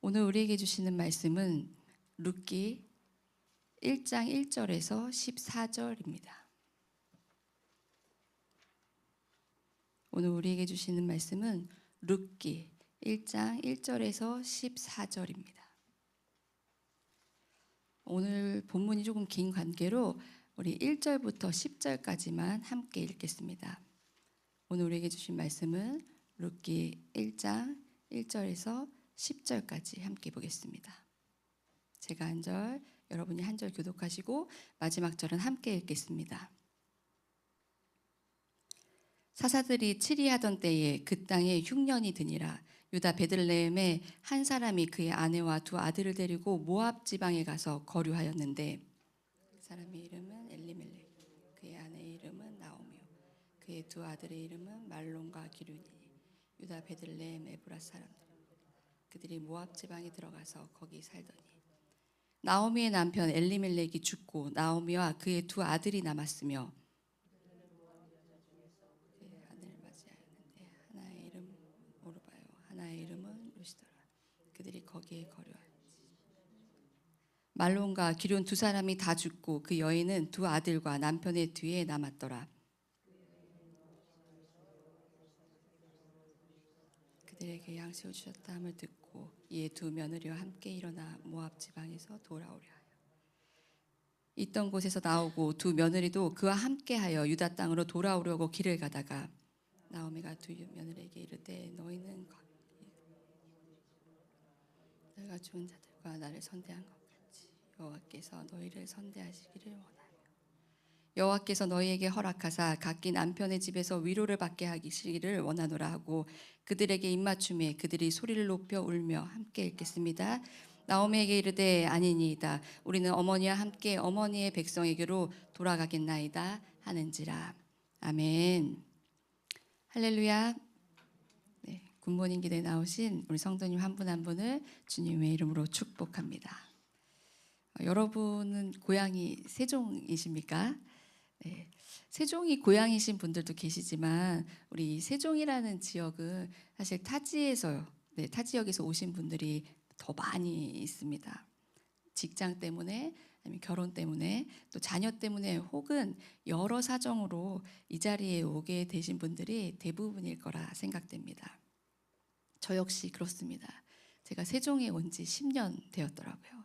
오늘 우리에게 주시는 말씀은 룻기 1장 1절에서 14절입니다. 오늘 우리에게 주시는 말씀은 룻기 1장 1절에서 14절입니다. 오늘 본문이 조금 긴 관계로 우리 1절부터 10절까지만 함께 읽겠습니다. 오늘 우리에게 주신 말씀은 룻기 1장 1절에서 10절까지 함께 보겠습니다. 제가 한 절, 여러분이 한 절 교독하시고 마지막 절은 함께 읽겠습니다. 사사들이 치리하던 때에 그 땅에 흉년이 드니라. 유다 베들레헴에 한 사람이 그의 아내와 두 아들을 데리고 모압 지방에 가서 거류하였는데 그 사람의 이름은 엘리멜렉, 그의 아내의 이름은 나오미요, 그의 두 아들의 이름은 말론과 기륜이니 유다 베들레헴 에브라 사람들, 그들이 모압 지방에 들어가서 거기 살더니 나오미의 남편 엘리멜렉이 죽고 나오미와 그의 두 아들이 남았으며 그의 아들을 맞이하였는데 하나의 이름 오르바요, 하나의 이름은 루시더라. 그들이 거기에 거류하였지. 말론과 기륜 두 사람이 다 죽고 그 여인은 두 아들과 남편의 뒤에 남았더라. 그들에게 양식을 주셨다 함을 듣고 이에 두 며느리와 함께 일어나 모압 지방에서 돌아오려 하여 있던 곳에서 나오고 두 며느리도 그와 함께하여 유다 땅으로 돌아오려고 길을 가다가 나오미가 두 며느리에게 이르되 너희는 너희가 죽은 자들과 나를 선대한 것 같이 여호와께서 너희를 선대하시기를 원하며 여호와께서 너희에게 허락하사 각기 남편의 집에서 위로를 받게 하시기를 원하노라 하고 그들에게 입맞춤에 그들이 소리를 높여 울며 함께 읽겠습니다. 나오미에게 이르되 아니니이다. 우리는 어머니와 함께 어머니의 백성에게로 돌아가겠나이다 하는지라. 아멘. 할렐루야. 네, 굿모닝 기도에 나오신 우리 성도님 한 분 한 분을 주님의 이름으로 축복합니다. 여러분은 고향이 세종이십니까? 네, 세종이 고향이신 분들도 계시지만 우리 세종이라는 지역은 사실 타지에서 타 지역에서 오신 분들이 더 많이 있습니다. 직장 때문에 아니면 결혼 때문에 또 자녀 때문에 혹은 여러 사정으로 이 자리에 오게 되신 분들이 대부분일 거라 생각됩니다. 저 역시 그렇습니다. 제가 세종에 온 지 10년 되었더라고요.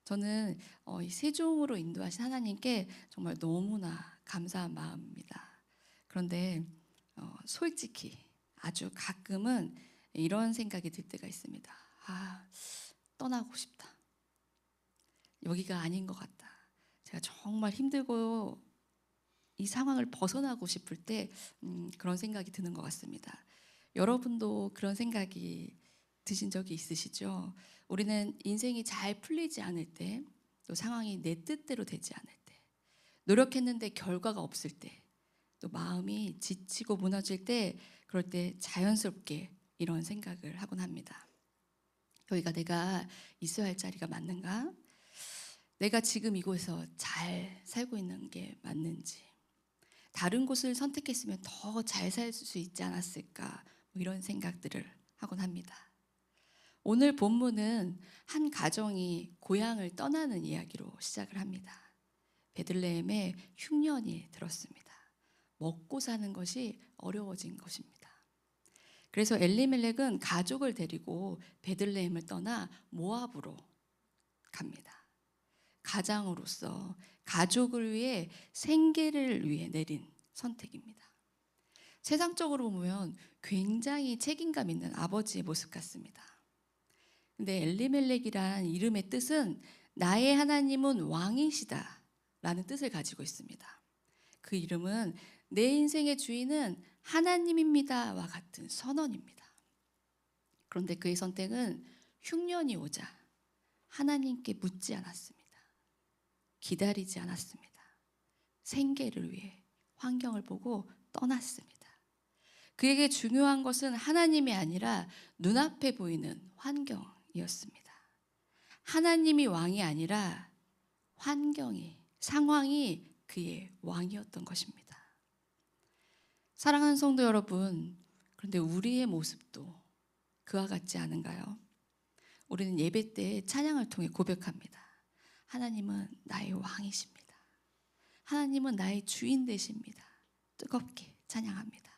저는 이 세종으로 인도하신 하나님께 정말 너무나 감사한 마음입니다. 그런데 솔직히 아주 가끔은 이런 생각이 들 때가 있습니다. 떠나고 싶다. 여기가 아닌 것 같다. 제가 정말 힘들고 이 상황을 벗어나고 싶을 때 그런 생각이 드는 것 같습니다. 여러분도 그런 생각이 드신 적이 있으시죠? 우리는 인생이 잘 풀리지 않을 때, 또 상황이 내 뜻대로 되지 않을 때, 노력했는데 결과가 없을 때, 또 마음이 지치고 무너질 때, 그럴 때 자연스럽게 이런 생각을 하곤 합니다. 여기가 내가 있어야 할 자리가 맞는가? 내가 지금 이곳에서 잘 살고 있는 게 맞는지, 다른 곳을 선택했으면 더 잘 살 수 있지 않았을까? 이런 생각들을 하곤 합니다. 오늘 본문은 한 가정이 고향을 떠나는 이야기로 시작을 합니다. 베들레헴에 흉년이 들었습니다. 먹고 사는 것이 어려워진 것입니다. 그래서 엘리멜렉은 가족을 데리고 베들레헴을 떠나 모압으로 갑니다. 가장으로서 가족을 위해 생계를 위해 내린 선택입니다. 세상적으로 보면 굉장히 책임감 있는 아버지의 모습 같습니다. 근데 엘리멜렉이란 이름의 뜻은 나의 하나님은 왕이시다 라는 뜻을 가지고 있습니다. 그 이름은 내 인생의 주인은 하나님입니다와 같은 선언입니다. 그런데 그의 선택은 흉년이 오자 하나님께 묻지 않았습니다. 기다리지 않았습니다. 생계를 위해 환경을 보고 떠났습니다. 그에게 중요한 것은 하나님이 아니라 눈앞에 보이는 환경이었습니다. 하나님이 왕이 아니라 환경이, 상황이 그의 왕이었던 것입니다. 사랑하는 성도 여러분, 그런데 우리의 모습도 그와 같지 않은가요? 우리는 예배 때 찬양을 통해 고백합니다. 하나님은 나의 왕이십니다. 하나님은 나의 주인 되십니다. 뜨겁게 찬양합니다.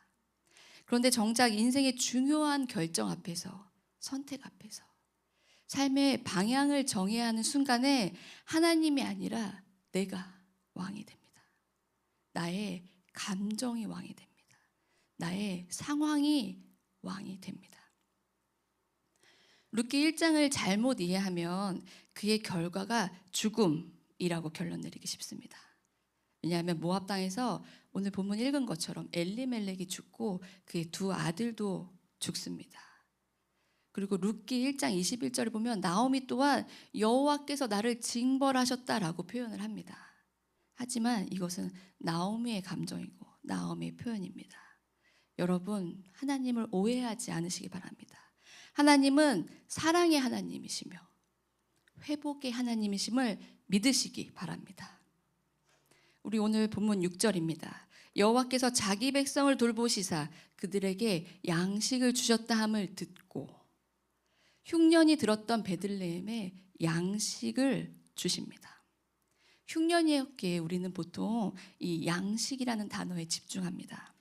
그런데 정작 인생의 중요한 결정 앞에서, 선택 앞에서, 삶의 방향을 정해야 하는 순간에 하나님이 아니라 내가 왕이 됩니다. 나의 감정이 왕이 됩니다. 나의 상황이 왕이 됩니다. 룻기 1장을 잘못 이해하면 그의 결과가 죽음이라고 결론 내리기 쉽습니다. 왜냐하면 모압 땅에서 오늘 본문 읽은 것처럼 엘리멜렉이 죽고 그의 두 아들도 죽습니다. 그리고 룻기 1장 21절을 보면 나오미 또한 여호와께서 나를 징벌하셨다라고 표현을 합니다. 하지만 이것은 나오미의 감정이고 나오미의 표현입니다. 여러분, 하나님을 오해하지 않으시기 바랍니다. 하나님은 사랑의 하나님이시며 회복의 하나님이심을 믿으시기 바랍니다. 우리 오늘 본문 6절입니다. 여호와께서 자기 백성을 돌보시사 그들에게 양식을 주셨다 함을 듣고 흉년이 들었던 베들레헴에 양식을 주십니다. 흉년이었기에 우리는 보통 이 양식이라는 단어에 집중합니다.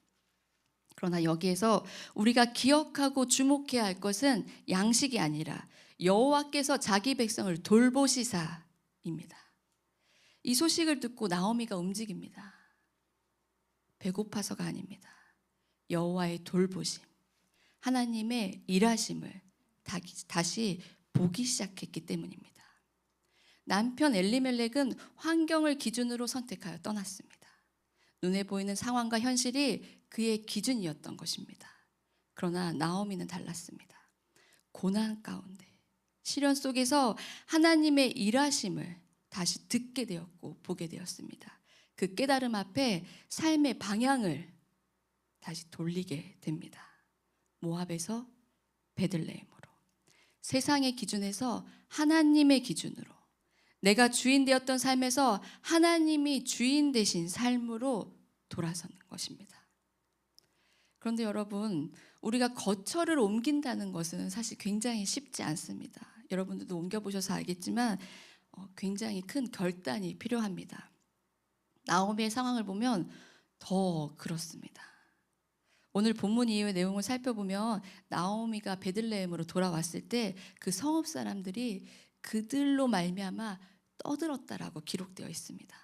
그러나 여기에서 우리가 기억하고 주목해야 할 것은 양식이 아니라 여호와께서 자기 백성을 돌보시사입니다. 이 소식을 듣고 나오미가 움직입니다. 배고파서가 아닙니다. 여호와의 돌보심, 하나님의 일하심을 다시 보기 시작했기 때문입니다. 남편 엘리멜렉은 환경을 기준으로 선택하여 떠났습니다. 눈에 보이는 상황과 현실이 그의 기준이었던 것입니다. 그러나 나오미는 달랐습니다. 고난 가운데, 시련 속에서 하나님의 일하심을 다시 듣게 되었고 보게 되었습니다. 그 깨달음 앞에 삶의 방향을 다시 돌리게 됩니다. 모압에서 베들레헴으로, 세상의 기준에서 하나님의 기준으로, 내가 주인 되었던 삶에서 하나님이 주인 되신 삶으로 돌아서는 것입니다. 그런데 여러분, 우리가 거처를 옮긴다는 것은 사실 굉장히 쉽지 않습니다. 여러분들도 옮겨보셔서 알겠지만 굉장히 큰 결단이 필요합니다. 나오미의 상황을 보면 더 그렇습니다. 오늘 본문 이후의 내용을 살펴보면 나오미가 베들레헴으로 돌아왔을 때 그 성읍 사람들이 그들로 말미암아 떠들었다라고 기록되어 있습니다.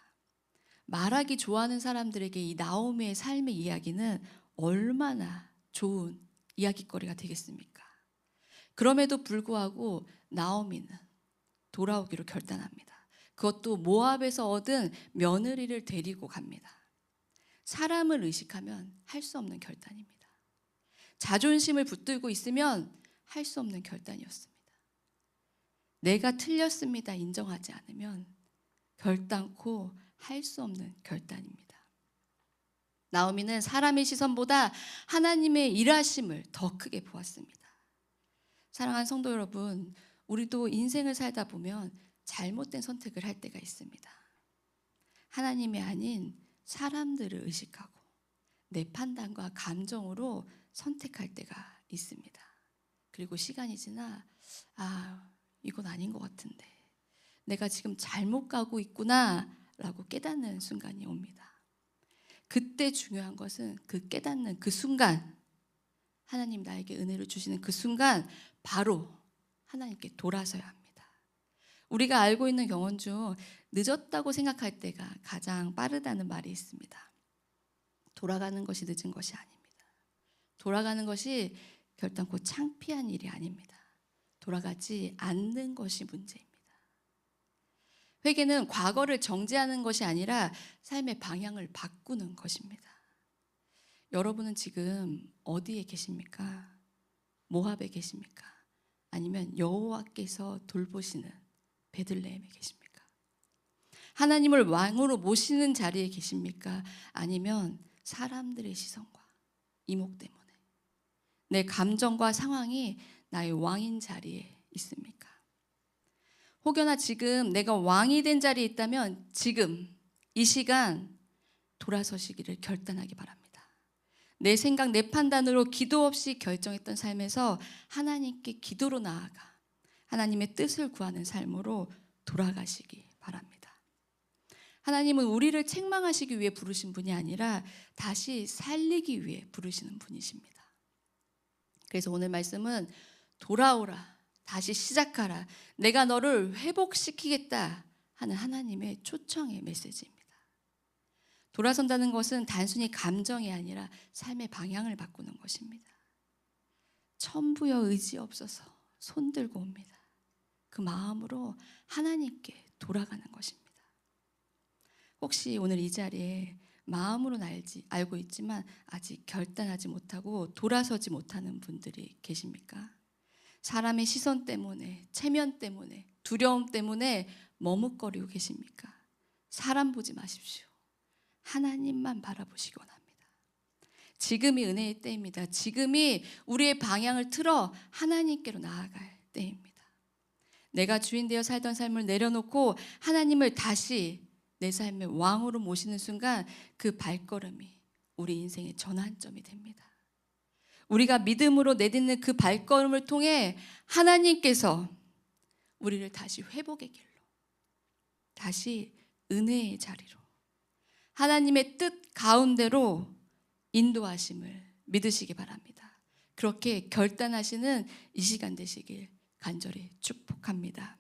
말하기 좋아하는 사람들에게 이 나오미의 삶의 이야기는 얼마나 좋은 이야기거리가 되겠습니까? 그럼에도 불구하고 나오미는 돌아오기로 결단합니다. 그것도 모압에서 얻은 며느리를 데리고 갑니다. 사람을 의식하면 할 수 없는 결단입니다. 자존심을 붙들고 있으면 할 수 없는 결단이었습니다. 내가 틀렸습니다 인정하지 않으면 결단코 할 수 없는 결단입니다. 나오미는 사람의 시선보다 하나님의 일하심을 더 크게 보았습니다. 사랑하는 성도 여러분, 우리도 인생을 살다 보면 잘못된 선택을 할 때가 있습니다. 하나님이 아닌 사람들을 의식하고 내 판단과 감정으로 선택할 때가 있습니다. 그리고 시간이 지나 이건 아닌 것 같은데 내가 지금 잘못 가고 있구나 라고 깨닫는 순간이 옵니다. 그때 중요한 것은 그 깨닫는 그 순간, 하나님 나에게 은혜를 주시는 그 순간 바로 하나님께 돌아서야 합니다. 우리가 알고 있는 경험 중 늦었다고 생각할 때가 가장 빠르다는 말이 있습니다. 돌아가는 것이 늦은 것이 아닙니다. 돌아가는 것이 결단코 창피한 일이 아닙니다. 돌아가지 않는 것이 문제입니다. 회개는 과거를 정죄하는 것이 아니라 삶의 방향을 바꾸는 것입니다. 여러분은 지금 어디에 계십니까? 모압에 계십니까? 아니면 여호와께서 돌보시는 베들레헴에 계십니까? 하나님을 왕으로 모시는 자리에 계십니까? 아니면 사람들의 시선과 이목 때문에 내 감정과 상황이 나의 왕인 자리에 있습니까? 혹여나 지금 내가 왕이 된 자리에 있다면 지금 이 시간 돌아서시기를 결단하기 바랍니다. 내 생각, 내 판단으로 기도 없이 결정했던 삶에서 하나님께 기도로 나아가 하나님의 뜻을 구하는 삶으로 돌아가시기 바랍니다. 하나님은 우리를 책망하시기 위해 부르신 분이 아니라 다시 살리기 위해 부르시는 분이십니다. 그래서 오늘 말씀은 돌아오라, 다시 시작하라, 내가 너를 회복시키겠다 하는 하나님의 초청의 메시지입니다. 돌아선다는 것은 단순히 감정이 아니라 삶의 방향을 바꾸는 것입니다. 천부여 의지 없어서 손 들고 옵니다. 그 마음으로 하나님께 돌아가는 것입니다. 혹시 오늘 이 자리에 마음으로는 알고 있지만 아직 결단하지 못하고 돌아서지 못하는 분들이 계십니까? 사람의 시선 때문에, 체면 때문에, 두려움 때문에 머뭇거리고 계십니까? 사람 보지 마십시오. 하나님만 바라보시기 원합니다. 지금이 은혜의 때입니다. 지금이 우리의 방향을 틀어 하나님께로 나아갈 때입니다. 내가 주인 되어 살던 삶을 내려놓고 하나님을 다시 내 삶의 왕으로 모시는 순간 그 발걸음이 우리 인생의 전환점이 됩니다. 우리가 믿음으로 내딛는 그 발걸음을 통해 하나님께서 우리를 다시 회복의 길로, 다시 은혜의 자리로, 하나님의 뜻 가운데로 인도하심을 믿으시기 바랍니다. 그렇게 결단하시는 이 시간 되시길 간절히 축복합니다.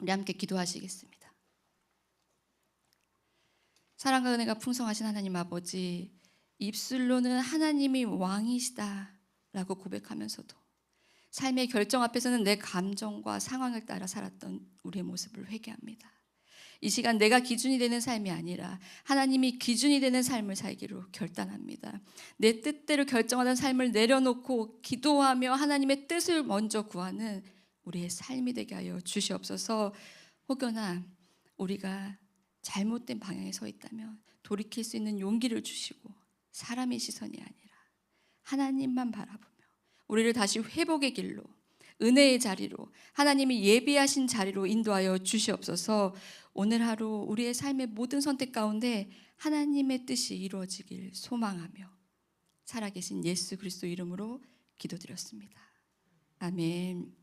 우리 함께 기도하시겠습니다. 사랑과 은혜가 풍성하신 하나님 아버지, 입술로는 하나님이 왕이시다라고 고백하면서도 삶의 결정 앞에서는 내 감정과 상황을 따라 살았던 우리의 모습을 회개합니다. 이 시간 내가 기준이 되는 삶이 아니라 하나님이 기준이 되는 삶을 살기로 결단합니다. 내 뜻대로 결정하던 삶을 내려놓고 기도하며 하나님의 뜻을 먼저 구하는 우리의 삶이 되게 하여 주시옵소서. 혹여나 우리가 잘못된 방향에 서 있다면 돌이킬 수 있는 용기를 주시고 사람의 시선이 아니라 하나님만 바라보며 우리를 다시 회복의 길로, 은혜의 자리로, 하나님이 예비하신 자리로 인도하여 주시옵소서. 오늘 하루 우리의 삶의 모든 선택 가운데 하나님의 뜻이 이루어지길 소망하며 살아계신 예수 그리스도 이름으로 기도드렸습니다. 아멘.